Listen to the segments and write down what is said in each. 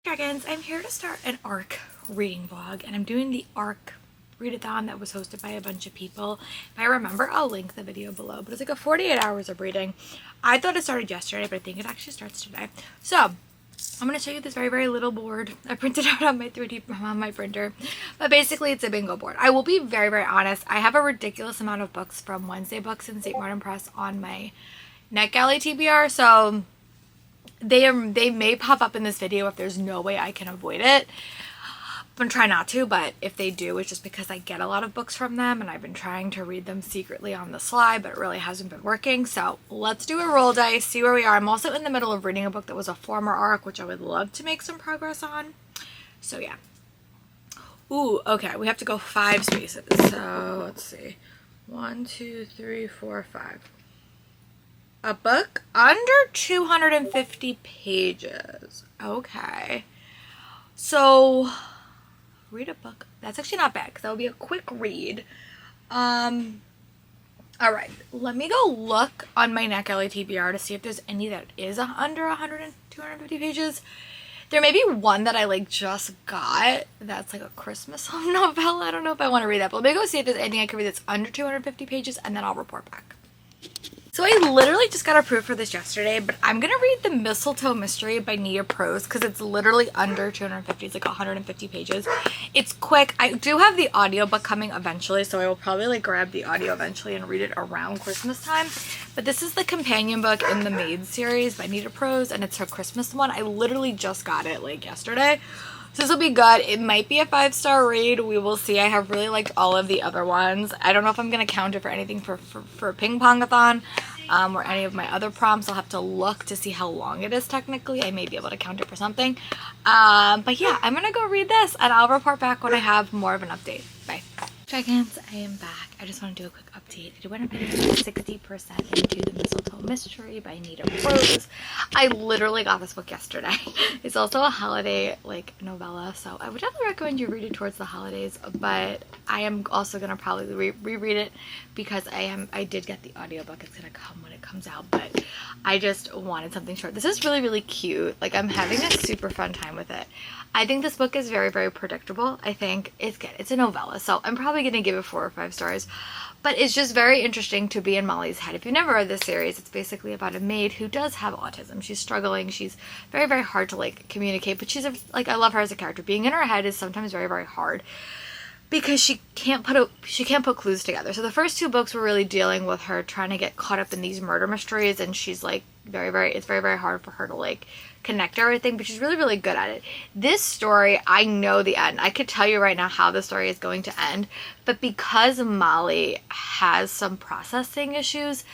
Dragons, I'm here to start an ARC reading vlog, and I'm doing the ARC readathon that was hosted by a bunch of people. If I remember, I'll link the video below, but it's like a 48 hours of reading. I thought it started yesterday, but I think it actually starts today. So I'm going to show you this very, very little board I printed out on my 3D on my printer, but basically it's a bingo board. I will be very, very honest. I have a ridiculous amount of books from Wednesday Books and St. Martin Press on my NetGalley TBR, so they may pop up in this video if there's no way I can avoid it. I'm gonna try not to, but if they do, it's just because I get a lot of books from them and I've been trying to read them secretly on the sly, but it really hasn't been working. So let's do a roll dice, see where we are. I'm also in the middle of reading a book that was a former ARC, which I would love to make some progress on. So yeah. Ooh, okay, we have to go 5 spaces. So let's see. 1, 2, 3, 4, 5. A book under 250 pages. Okay. So, read a book. That's actually not bad because that would be a quick read. Alright. Let me go look on my NetGalley TBR to see if there's any that is under 250 pages. There may be one that I just got that's like a Christmas home novella. I don't know if I want to read that, but let me go see if there's anything I can read that's under 250 pages and then I'll report back. So I literally just got approved for this yesterday, but I'm going to read The Mistletoe Mystery by Nia Prose because it's literally under 250. It's like 150 pages. It's quick. I do have the audiobook coming eventually, so I will probably grab the audio eventually and read it around Christmas time. But this is the companion book in the Maid series by Nia Prose, and it's her Christmas one. I literally just got it yesterday. So this will be good. It might be a 5-star read. We will see. I have really liked all of the other ones. I don't know if I'm going to count it for anything for Ping Pongathon or any of my other prompts. I'll have to look to see how long it is technically. I may be able to count it for something. But yeah, I'm going to go read this and I'll report back when I have more of an update. Bye. Dragons, I am back. I just want to do a quick update. I went up 60% into The Mistletoe Mystery by Nia Prose. I literally got this book yesterday. It's also a holiday novella, so I would definitely recommend you read it towards the holidays, but I am also going to probably reread it because I did get the audiobook. It's going to come when it comes out, but I just wanted something short. This is really, really cute. I'm having a super fun time with it. I think this book is very, very predictable. I think it's good. It's a novella, so I'm probably going to give it 4 or 5 stars. But it's just very interesting to be in Molly's head. If you've never read this series, it's basically about a maid who does have autism. She's struggling. She's very, very hard to communicate. But she's I love her as a character. Being in her head is sometimes very, very hard because she can't put clues together. So the first 2 books were really dealing with her trying to get caught up in these murder mysteries, and she's it's very, very hard for her to connect everything, but she's really, really good at it. This story, I know the end. I could tell you right now how the story is going to end, but because Molly has some processing issues,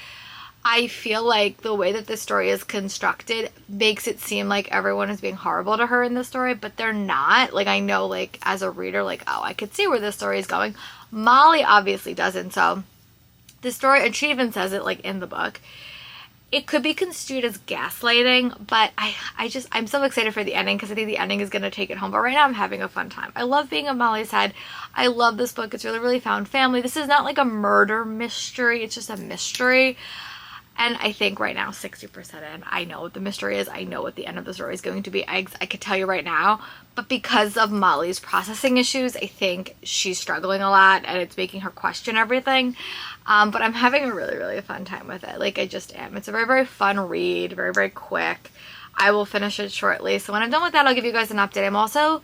I feel like the way that this story is constructed makes it seem like everyone is being horrible to her in the story, but they're not. I know, as a reader, oh, I could see where this story is going. Molly obviously doesn't, so the story, and she even says it, in the book, it could be construed as gaslighting, but I'm so excited for the ending because I think the ending is going to take it home. But right now I'm having a fun time. I love being in Molly's head. I love this book. It's really, really found family. This is not a murder mystery. It's just a mystery. And I think right now, 60% in, I know what the mystery is. I know what the end of the story is going to be. I could tell you right now. But because of Molly's processing issues, I think she's struggling a lot and it's making her question everything. But I'm having a really, really fun time with it. I just am. It's a very, very fun read. Very, very quick. I will finish it shortly. So when I'm done with that, I'll give you guys an update. I'm also...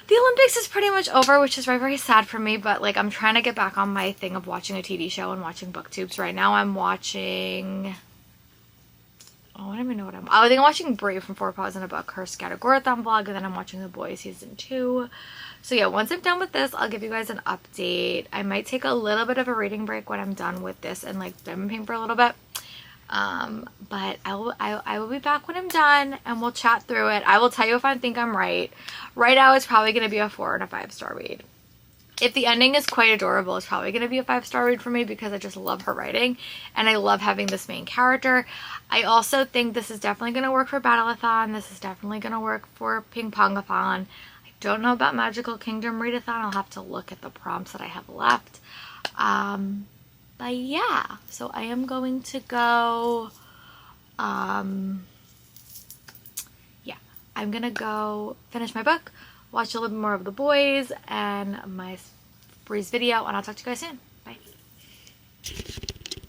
The Olympics is pretty much over, which is very, very sad for me, but I'm trying to get back on my thing of watching a TV show and watching booktubes. Right now I'm watching... Oh, I don't even know what I think I'm watching Brave from 4 Paws in a Book, her Scattergorathon vlog, and then I'm watching The Boys Season 2. So yeah, once I'm done with this, I'll give you guys an update. I might take a little bit of a reading break when I'm done with this and diamond paint for a little bit. But I will be back when I'm done and we'll chat through it. I will tell you if I think I'm right. Right now it's probably going to be a 4 and a 5-star read. If the ending is quite adorable, it's probably going to be a 5-star read for me because I just love her writing and I love having this main character. I also think this is definitely going to work for Battleathon. This is definitely going to work for Ping Pongathon. I don't know about Magical Kingdom Readathon. I'll have to look at the prompts that I have left. But yeah, so I am going to go, yeah, I'm gonna go finish my book, watch a little bit more of The Boys and my Breeze video, and I'll talk to you guys soon. Bye.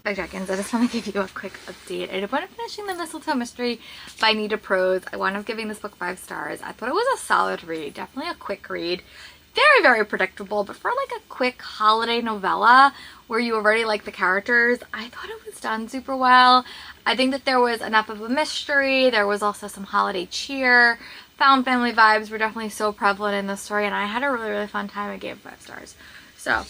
Bye, check-ins. I just want to give you a quick update. I did wind up finishing The Mistletoe Mystery by Nita Prose. I wound up giving this book 5 stars. I thought it was a solid read. Definitely a quick read. Very, very predictable, but for like a quick holiday novella where you already like the characters, I thought it was done super well. I think that there was enough of a mystery. There was also some holiday cheer. Found family vibes were definitely so prevalent in the story, and I had a really, really fun time. I gave it 5 stars. So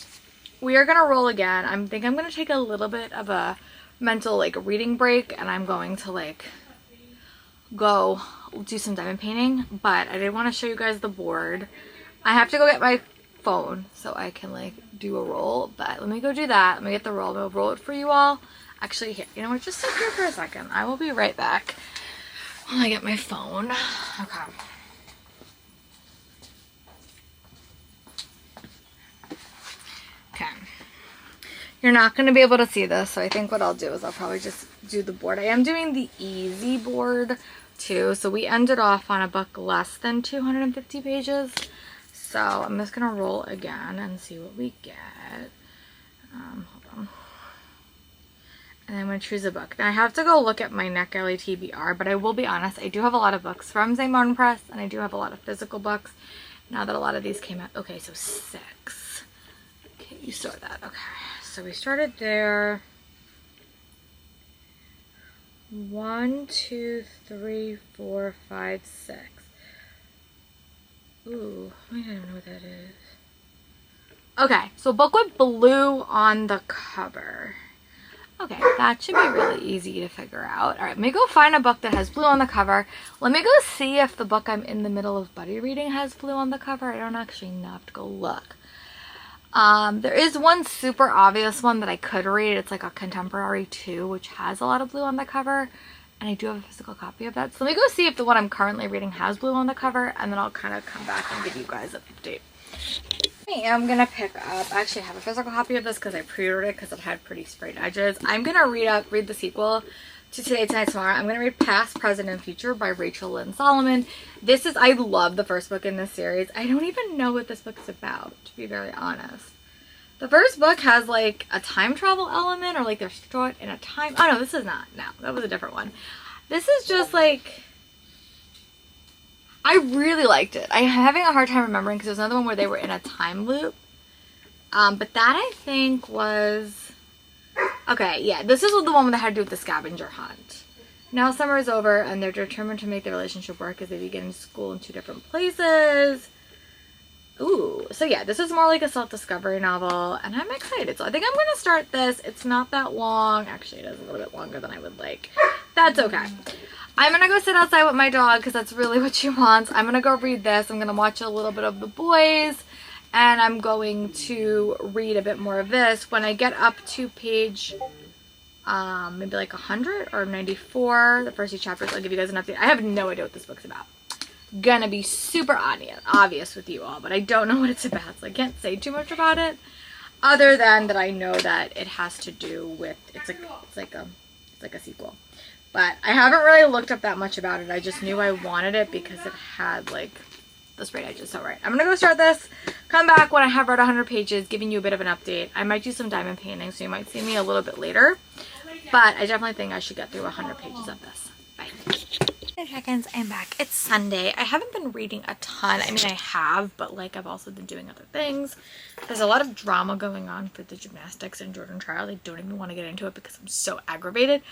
we are gonna roll again. I think I'm gonna take a little bit of a mental like reading break, and I'm going to like go do some diamond painting, but I did want to show you guys the board. I have to go get my phone so I can like do a roll, but let me go do that. Let me get the roll. I'll roll it for you all. Actually, here, you know what, just sit here for a second. I will be right back while I get my phone. Okay. Okay. You're not going to be able to see this, so I think what I'll do is I'll probably just do the board. I am doing the easy board too, so we ended off on a book less than 250 pages. So I'm just going to roll again and see what we get. Hold on. And I'm going to choose a book. Now I have to go look at my Neck Alley TBR, but I will be honest, I do have a lot of books from St. Martin Press, and I do have a lot of physical books now that a lot of these came out. Okay, so 6. Okay, you saw that. Okay, so we started there. 1, 2, 3, 4, 5, 6. Ooh, I don't know what that is. Okay, so a book with blue on the cover. Okay, that should be really easy to figure out. All right, let me go find a book that has blue on the cover. Let me go see if the book I'm in the middle of buddy reading has blue on the cover. I don't actually know. I have to go look. There is one super obvious one that I could read. It's like a contemporary too, which has a lot of blue on the cover. And I do have a physical copy of that. So let me go see if the one I'm currently reading has blue on the cover, and then I'll kind of come back and give you guys an update. I am going to pick up, actually I have a physical copy of this because I pre-ordered it because it had pretty sprayed edges. I'm going to read the sequel to Today, Tonight, Tomorrow. I'm going to read Past, Present, and Future by Rachel Lynn Solomon. I love the first book in this series. I don't even know what this book is about, to be very honest. The first book has like a time travel element, or like they're stored in a time. Oh no, this is not. No, that was a different one. This is just like, I really liked it. I'm having a hard time remembering because there's another one where they were in a time loop. But that I think was, okay, yeah, this is the one that had to do with the scavenger hunt. Now summer is over and they're determined to make the relationship work as they begin school in 2 different places. Ooh, so yeah, this is more like a self-discovery novel, and I'm excited. So I think I'm going to start this. It's not that long. Actually, it is a little bit longer than I would like. That's okay. I'm going to go sit outside with my dog because that's really what she wants. I'm going to go read this. I'm going to watch a little bit of The Boys, and I'm going to read a bit more of this. When I get up to page maybe like 100 or 94, the first 2 chapters, I'll give you guys an update. I have no idea what this book's about. Gonna be super obvious with you all, but I don't know what it's about, so I can't say too much about it other than that I know that it has to do with it's like a sequel. But I haven't really looked up that much about it. I just knew I wanted it because it had like the sprayed edges. So right, I'm gonna go start this, come back when I have read 100 pages, giving you a bit of an update. I might do some diamond painting, so you might see me a little bit later, but I definitely think I should get through 100 pages of this. Bye. Hey check-ins, I'm back. It's Sunday. I haven't been reading a ton. I mean, I have, but like I've also been doing other things. There's a lot of drama going on for the gymnastics and Jordan trial. I don't even want to get into it because I'm so aggravated.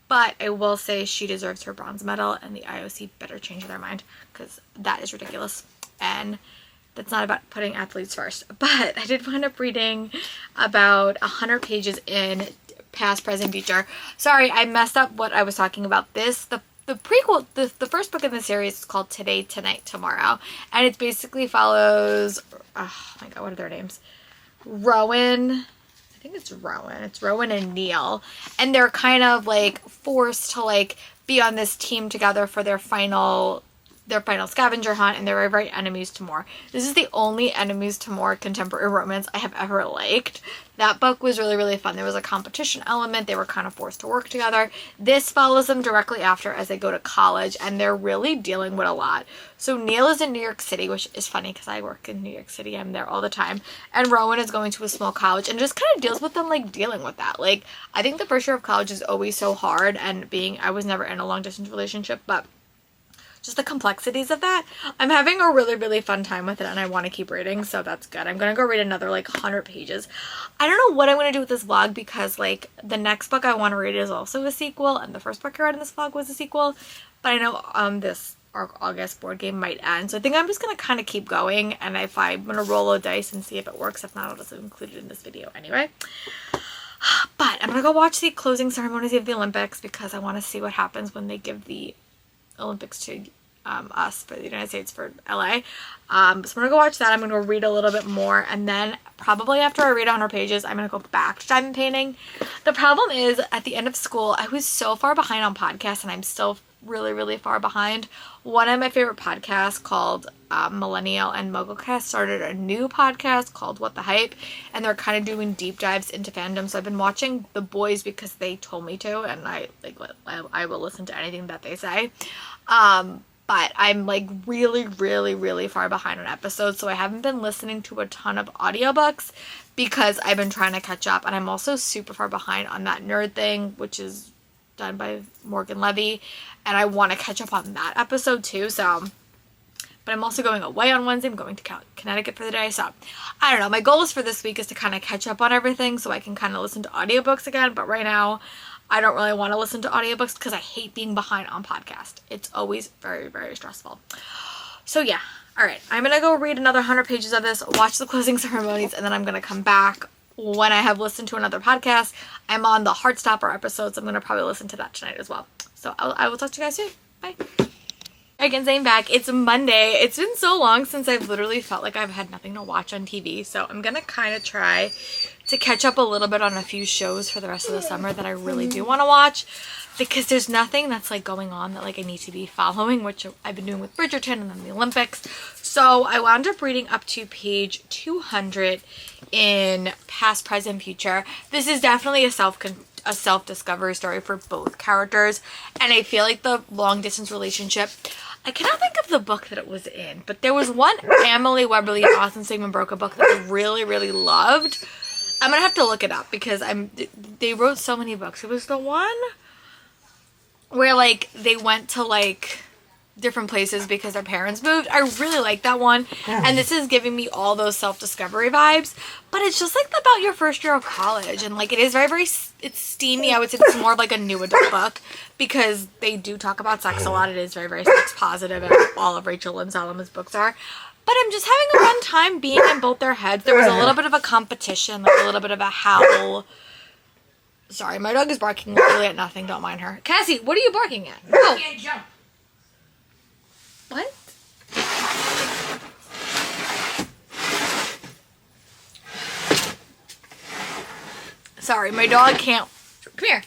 But I will say she deserves her bronze medal, and the IOC better change their mind because that is ridiculous. And that's not about putting athletes first. But I did wind up reading about 100 pages in Past, Present, Future. Sorry, I messed up what I was talking about. The prequel, the first book in the series is called Today, Tonight, Tomorrow. And it basically follows, oh my god, what are their names? Rowan, I think it's Rowan. It's Rowan and Neil. And they're kind of like forced to like be on this team together for their final their final scavenger hunt, and they write enemies to more. This is the only enemies to more contemporary romance I have ever liked. That book was really, really fun. There was a competition element. They were kind of forced to work together. This follows them directly after as they go to college, and they're really dealing with a lot. So Neil is in New York City, which is funny because I work in New York City. I'm there all the time. And Rowan is going to a small college and just kind of deals with them, like, dealing with that. Like, I think the first year of college is always so hard, and I was never in a long-distance relationship, but just the complexities of that. I'm having a really, really fun time with it, and I want to keep reading, so that's good. I'm going to go read another, like, 100 pages. I don't know what I'm going to do with this vlog because, like, the next book I want to read is also a sequel, and the first book I read in this vlog was a sequel, but I know this August board game might end, so I think I'm just going to kind of keep going, and if I'm going to roll a dice and see if it works. If not, I'll just include it in this video anyway. But I'm going to go watch the closing ceremonies of the Olympics because I want to see what happens when they give the Olympics to us for the United States, for LA. So I'm gonna go watch that. I'm gonna go read a little bit more, and then probably after I read 100 pages, I'm gonna go back to diamond painting. The problem is, at the end of school, I was so far behind on podcasts, and I'm still really, really far behind. One of my favorite podcasts called Millennial and Mugglecast started a new podcast called What the Hype, and they're kind of doing deep dives into fandom. So I've been watching The Boys because they told me to, and I will listen to anything that they say. But I'm like really, really, really far behind on episodes, so I haven't been listening to a ton of audiobooks because I've been trying to catch up, and I'm also super far behind on That Nerd Thing, which is done by Morgan Levy, and I want to catch up on that episode too, so. But I'm also going away on Wednesday. I'm going to Connecticut for the day, so I don't know. My goal is for this week is to kind of catch up on everything so I can kind of listen to audiobooks again, but right now I don't really want to listen to audiobooks because I hate being behind on podcasts. It's always very, very stressful. So yeah, all right. I'm going to go read another 100 pages of this, watch the closing ceremonies, and then I'm going to come back when I have listened to another podcast. I'm on the Heartstopper episode, so I'm going to probably listen to that tonight as well. So I will talk to you guys soon. Bye. Again, saying back, it's Monday. It's been so long since I've literally felt like I've had nothing to watch on TV, so I'm going to kind of try to catch up a little bit on a few shows for the rest of the summer that I really do want to watch, because there's nothing that's like going on that like I need to be following, which I've been doing with Bridgerton and then the Olympics. So I wound up reading up to page 200 in Past, Present, Future. This is definitely a self-discovery story for both characters, and I feel like the long distance relationship, I cannot think of the book that it was in, but there was one Emily Webberly and Austin Sigmund Broca book that I really, really loved. I'm gonna have to look it up because they wrote so many books. It was the one where like they went to like different places because their parents moved. I really like that one, and this is giving me all those self-discovery vibes, but it's just like about your first year of college, and like it is very, very, it's steamy. I would say it's more of like a new adult book because they do talk about sex a lot. It is very, very sex positive, and all of Rachel Lynn Solomon's books are. But I'm just having a fun time being in both their heads. There was a little bit of a competition, like a little bit of a howl. Sorry, my dog is barking literally at nothing. Don't mind her. Cassie, what are you barking at? Oh. I can't jump. What? Sorry, my dog can't. Come here.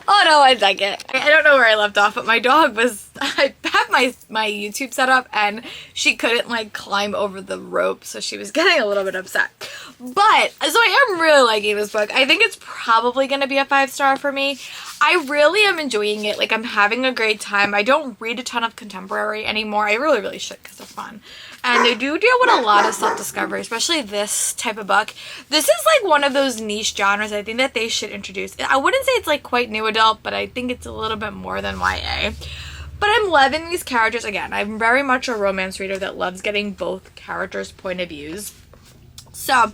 Oh no, I like it. I don't know where I left off, but my dog was, I have my YouTube set up and she couldn't like climb over the rope, so she was getting a little bit upset. But, so I am really liking this book. I think it's probably going to be a 5-star for me. I really am enjoying it. Like, I'm having a great time. I don't read a ton of contemporary anymore. I really, really should because they're fun. And they do deal with a lot of self-discovery, especially this type of book. This is like one of those niche genres I think that they should introduce. I wouldn't say it's like quite new adult, but I think it's a little bit more than YA. But I'm loving these characters. Again, I'm very much a romance reader that loves getting both characters' point of views. So,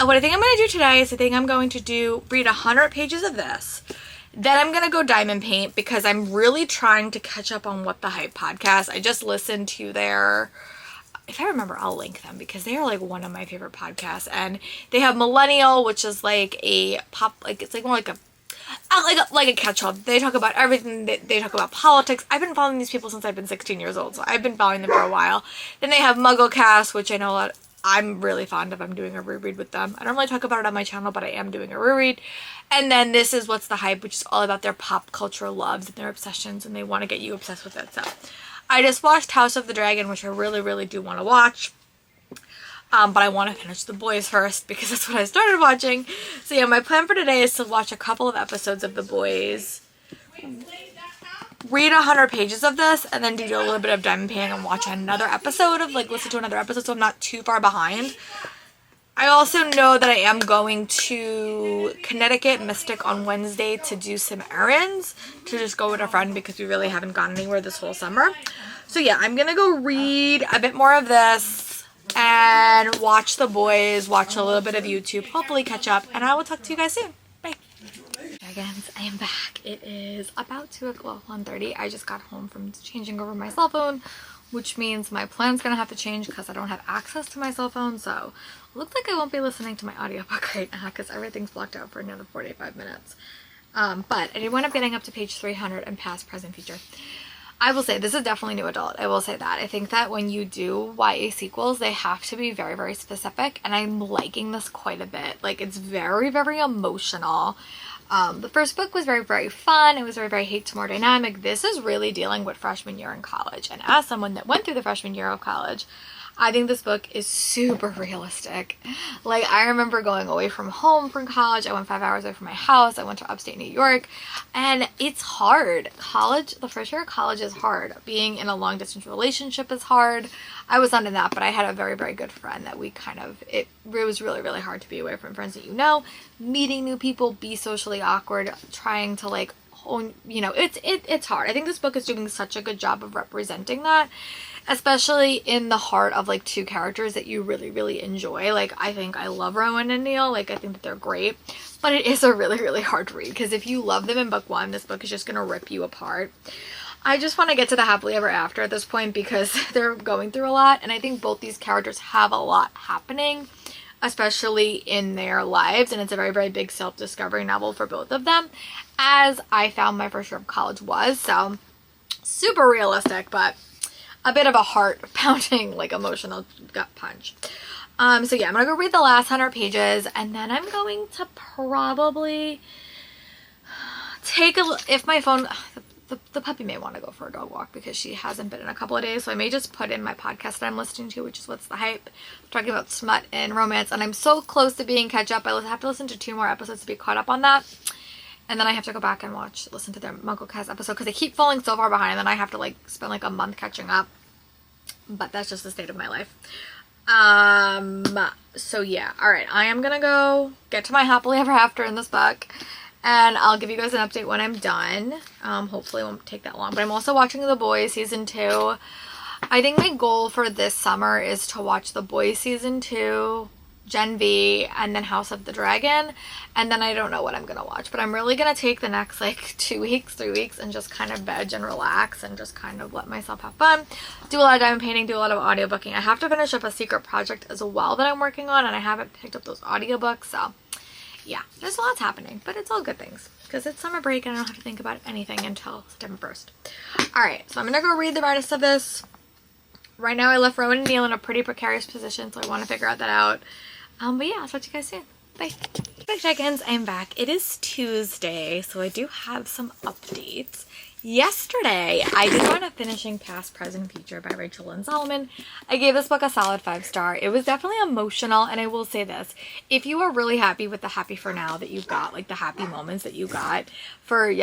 what I think I'm going to do today is I think I'm going to read 100 pages of this. Then I'm going to go diamond paint because I'm really trying to catch up on What the Hype podcast. I just listened to their, if I remember, I'll link them because they are like one of my favorite podcasts. And they have Millennial, which is like a pop, like it's like more like a catch-all. They talk about everything. They talk about politics. I've been following these people since I've been 16 years old, so I've been following them for a while. Then they have Mugglecast, which I know I'm really fond of. I'm doing a reread with them. I don't really talk about it on my channel, but I am doing a reread. And then this is What's the Hype, which is all about their pop culture loves and their obsessions, and they want to get you obsessed with it. So I just watched House of the Dragon, which I really, really do want to watch. But I want to finish The Boys first because that's what I started watching. So yeah, my plan for today is to watch a couple of episodes of The Boys, read 100 pages of this, and then do a little bit of diamond painting and watch another episode of, like, listen to another episode so I'm not too far behind. I also know that I am going to Connecticut Mystic on Wednesday to do some errands, to just go with a friend because we really haven't gone anywhere this whole summer. So yeah, I'm gonna go read a bit more of this and watch The Boys, watch a little bit of YouTube, hopefully catch up, and I will talk to you guys soon. Bye. Dragons, I am back. It is about 2 o'clock, 1:30. I just got home from changing over my cell phone, which means my plan's gonna have to change because I don't have access to my cell phone, so looks like I won't be listening to my audiobook right now because everything's blocked out for another 45 minutes. But I did wind up getting up to page 300 and past, present, future. I will say this is definitely new adult. I will say that. I think that when you do YA sequels, they have to be very, very specific, and I'm liking this quite a bit. Like, it's very, very emotional. The first book was very, very fun. It was very, very hate to more dynamic. This is really dealing with freshman year in college, and as someone that went through the freshman year of college, I think this book is super realistic. Like, I remember going away from home from college. I went 5 hours away from my house. I went to upstate New York, and it's hard. College, the first year of college is hard. Being in a long distance relationship is hard. I was not in that, but I had a very, very good friend that we kind of, it was really, really hard to be away from friends that you know, meeting new people, be socially awkward, trying to, like, you know, it's hard. I think this book is doing such a good job of representing that, especially in the heart of, like, two characters that you really, really enjoy. Like, I think I love Rowan and Neil. Like, I think that they're great, but it is a really, really hard read because if you love them in book one, this book is just gonna rip you apart. I just want to get to the happily ever after at this point because they're going through a lot, and I think both these characters have a lot happening, especially in their lives, and it's a very, very big self-discovery novel for both of them, as I found my first year of college was. So super realistic, but a bit of a heart-pounding, like, emotional gut punch. So yeah, I'm gonna go read the last 100 pages, and then I'm going to probably take a look. If my phone, the puppy may want to go for a dog walk because she hasn't been in a couple of days, so I may just put in my podcast that I'm listening to, which is What's the Hype, talking about smut and romance, and I'm so close to being catch up. I have to listen to 2 more episodes to be caught up on that, and then I have to go back and listen to their MuggleCast episode because they keep falling so far behind, and then I have to, like, spend like a month catching up, but that's just the state of my life. So yeah, alright, I am gonna go get to my happily ever after in this book, and I'll give you guys an update when I'm done. Hopefully it won't take that long. But I'm also watching The Boys Season 2. I think my goal for this summer is to watch The Boys Season 2, Gen V, and then House of the Dragon. And then I don't know what I'm going to watch. But I'm really going to take the next, like, 2 weeks, 3 weeks, and just kind of veg and relax and just kind of let myself have fun. Do a lot of diamond painting, do a lot of audiobooking. I have to finish up a secret project as well that I'm working on, and I haven't picked up those audiobooks, so yeah, there's lots happening, but it's all good things because it's summer break and I don't have to think about anything until September 1st. Alright, so I'm gonna go read the rest of this. Right now I left Rowan and Neil in a pretty precarious position, so I want to figure that out. But yeah, I'll talk to you guys soon. Bye. Bye, check-ins. I'm back. It is Tuesday, so I do have some updates. Yesterday, I did wind up finishing Past, Present, Future by Rachel Lynn Solomon. I gave this book a solid 5-star. It was definitely emotional, and I will say this. If you are really happy with the happy for now that you got, like the happy moments that you got for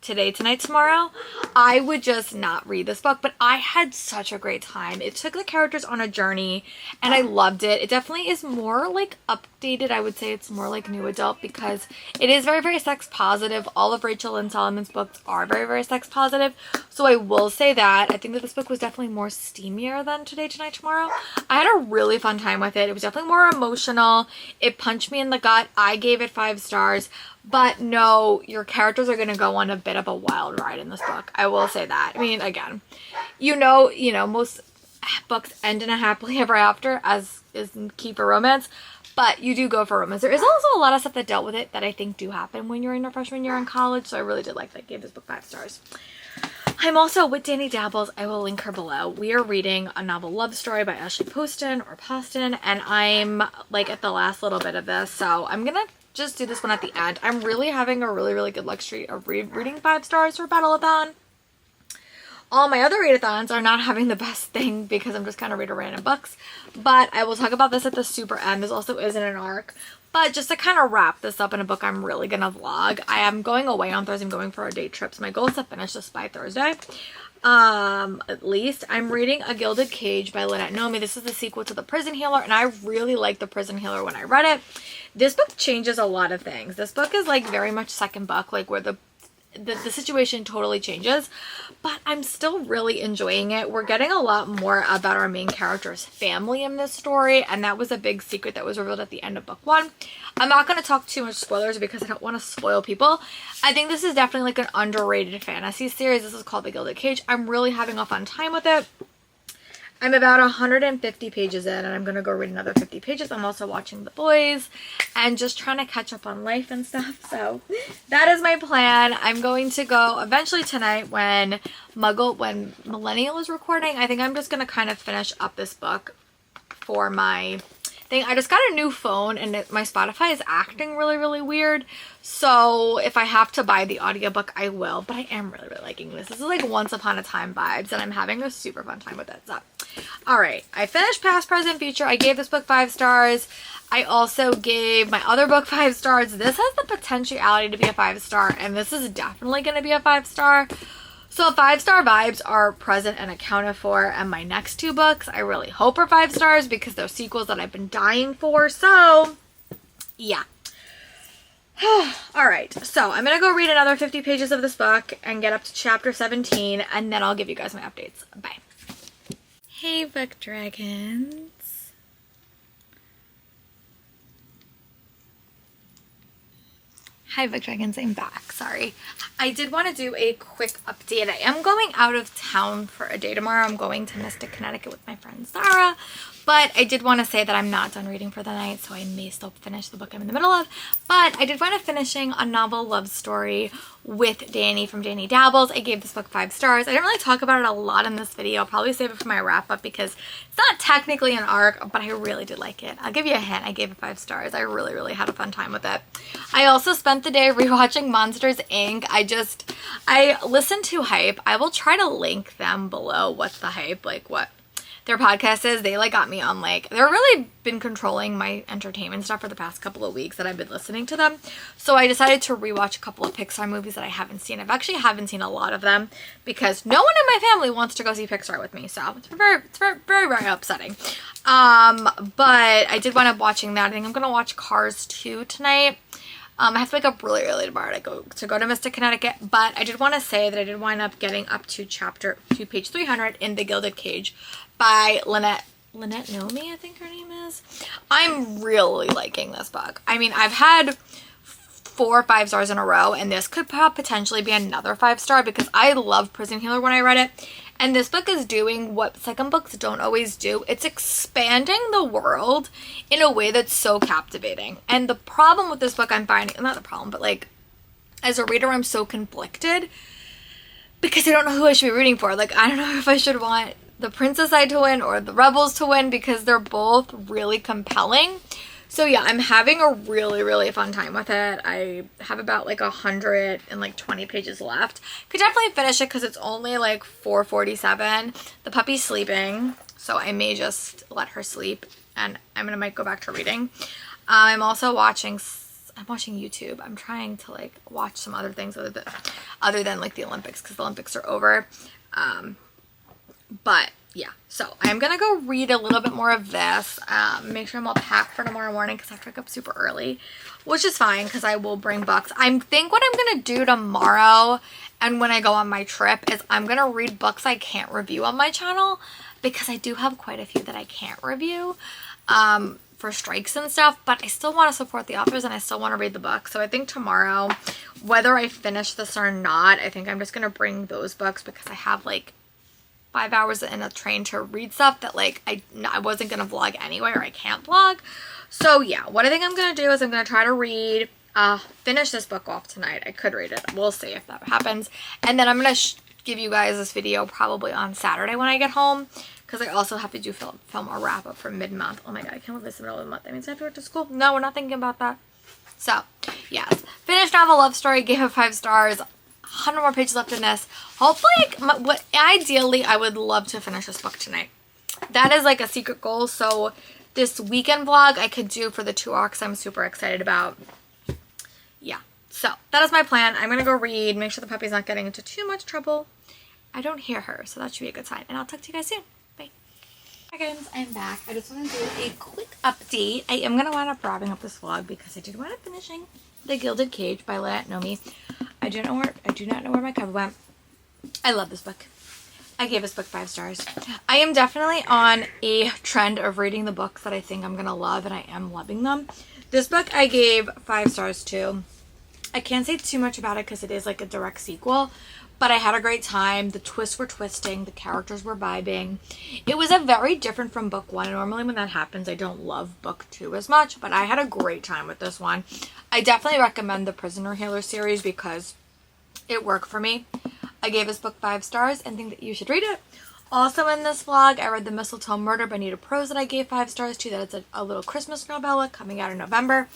today, tonight, tomorrow, I would just not read this book, but I had such a great time. It took the characters on a journey, and I loved it. It definitely is more, like, updated. I would say it's more like new adult because it is very, very sex positive. All of Rachel Lynn Solomon's books are very, very sex positive, so I will say that. I think that this book was definitely more steamier than Today, Tonight, Tomorrow. I had a really fun time with it. It was definitely more emotional. It punched me in the gut. I gave it 5 stars. But no, your characters are going to go on a bit of a wild ride in this book. I will say that. I mean, again, you know, most books end in a happily ever after, as is key for romance, but you do go for romance. There is also a lot of stuff that dealt with it that I think do happen when you're in your freshman year in college, so I really did like that. I gave this book 5 stars. I'm also with Danny Dabbles. I will link her below. We are reading A Novel Love Story by Ashley Poston, and I'm like at the last little bit of this, so I'm gonna just do this one at the end. I'm really having a really good luck streak of reading 5 stars for Battleathon. All my other readathons are not having the best thing because I'm just kind of reading random books, but I will talk about this at the super end. This also isn't an arc, but just to kind of wrap this up in a book I'm really gonna vlog. I am going away on Thursday. I'm going for a day trip, so my goal is to finish this by Thursday. At least. I'm reading A Gilded Cage by Lynette Nomi. This is the sequel to The Prison Healer, and I really liked The Prison Healer when I read it. This book changes a lot of things. This book is like very much second book, like where the situation totally changes, but I'm still really enjoying it. We're getting a lot more about our main character's family in this story, and that was a big secret that was revealed at the end of book 1. I'm not going to talk too much spoilers because I don't want to spoil people. I think this is definitely like an underrated fantasy series. This is called The Gilded Cage. I'm really having a fun time with it. I'm about 150 pages in, and I'm going to go read another 50 pages. I'm also watching The Boys and just trying to catch up on life and stuff. So that is my plan. I'm going to go eventually tonight when Millennial is recording. I think I'm just going to kind of finish up this book for my thing. I just got a new phone, and my Spotify is acting really weird. So if I have to buy the audiobook, I will. But I am really liking this. This is like Once Upon a Time vibes, and I'm having a super fun time with it. So, alright. I finished Past, Present, Future. I gave this book 5 stars. I also gave my other book 5 stars. This has the potentiality to be a 5-star, and this is definitely going to be a 5-star. So 5-star vibes are present and accounted for, and my next 2 books I really hope are 5 stars because they're sequels that I've been dying for. So, yeah. Alright, so I'm going to go read another 50 pages of this book and get up to chapter 17, and then I'll give you guys my updates. Bye. Hey, book dragons. Hi, book dragons. I'm back. Sorry. I did want to do a quick update. I am going out of town for a day tomorrow. I'm going to Mystic, Connecticut with my friend Sarah. But I did want to say that I'm not done reading for the night, so I may still finish the book I'm in the middle of. But I did wind up finishing A Novel Love Story with Danny from Danny Dabbles. I gave this book 5 stars. I didn't really talk about it a lot in this video. I'll probably save it for my wrap-up because it's not technically an arc, but I really did like it. I'll give you a hint. I gave it 5 stars. I really had a fun time with it. I also spent the day rewatching Monsters, Inc. I listened to Hype. I will try to link them below. What's the Hype? Like what their podcast is. They like got me on like, they're really been controlling my entertainment stuff for the past couple of weeks that I've been listening to them. So I decided to rewatch a couple of Pixar movies that I haven't seen. I've actually haven't seen a lot of them because no one in my family wants to go see Pixar with me. So it's very upsetting. But I did wind up watching that. I think I'm going to watch Cars 2 tonight. I have to wake up really early tomorrow to go to Mystic, Connecticut, but I did want to say that I did wind up getting up to page 300 in The Gilded Cage by Lynette Nomi, I think her name is. I'm really liking this book. I mean, I've had 4 or 5 stars in a row, and this could potentially be another 5-star because I loved Prison Healer when I read it. And this book is doing what second books don't always do. It's expanding the world in a way that's so captivating. And the problem with this book I'm finding, not the problem, but like as a reader, I'm so conflicted because I don't know who I should be rooting for. Like, I don't know if I should want the princess side to win or the rebels to win because they're both really compelling. So yeah, I'm having a really fun time with it. I have about like 120 pages left. Could definitely finish it because it's only like 4:47. The puppy's sleeping, so I may just let her sleep and might go back to reading. I'm watching YouTube. I'm trying to like watch some other things other than like the Olympics because the Olympics are over. But yeah, so I'm gonna go read a little bit more of this, make sure I'm all packed for tomorrow morning because I have to wake up super early, which is fine because I will bring books. I think what I'm gonna do tomorrow and when I go on my trip is I'm gonna read books I can't review on my channel because I do have quite a few that I can't review for strikes and stuff, but I still want to support the authors and I still want to read the book. So I think tomorrow, whether I finish this or not, I think I'm just gonna bring those books because I have like 5 hours in a train to read stuff that like I wasn't gonna vlog anyway, or I can't vlog. So yeah, what I think I'm gonna do is I'm gonna try to finish this book off tonight. I could read it, we'll see if that happens, and then I'm gonna give you guys this video probably on Saturday when I get home, because I also have to do film a wrap up for mid-month. Oh my god, I can't believe it's the middle of the month. That means I have to go to school. No, we're not thinking about that. So, yes. Finished novel love story, gave it 5 stars. 100 more pages left in this. Hopefully, ideally, I would love to finish this book tonight. That is like a secret goal. So this weekend vlog I could do for the 2 arcs I'm super excited about. Yeah. So that is my plan. I'm going to go read, make sure the puppy's not getting into too much trouble. I don't hear her, so that should be a good sign. And I'll talk to you guys soon. Bye. Hi guys, I'm back. I just want to do a quick update. I am going to wind up wrapping up this vlog because I did wind up finishing The Gilded Cage by Let Nomi. I do not know where my cover went. I love this book. I gave this book 5 stars. I am definitely on a trend of reading the books that I think I'm going to love, and I am loving them. This book I gave 5 stars to. I can't say too much about it because it is like a direct sequel, but I had a great time. The twists were twisting. The characters were vibing. It was a very different from book 1. Normally when that happens, I don't love book 2 as much, but I had a great time with this one. I definitely recommend the Prisoner Healer series because it worked for me. I gave this book 5 stars and think that you should read it. Also in this vlog, I read The Mistletoe Murder by Nita Prose that I gave 5 stars to. That it's a little Christmas novella coming out in November.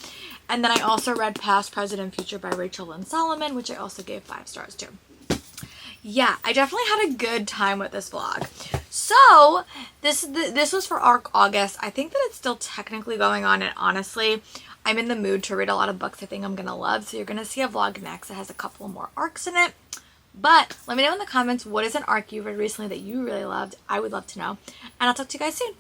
And then I also read Past, Present, and Future by Rachel Lynn Solomon, which I also gave 5 stars to. Yeah, I definitely had a good time with this vlog. So, this was for ARC August. I think that it's still technically going on, and honestly, I'm in the mood to read a lot of books I think I'm going to love. So you're going to see a vlog next that has a couple more arcs in it. But let me know in the comments what is an arc you read recently that you really loved. I would love to know. And I'll talk to you guys soon.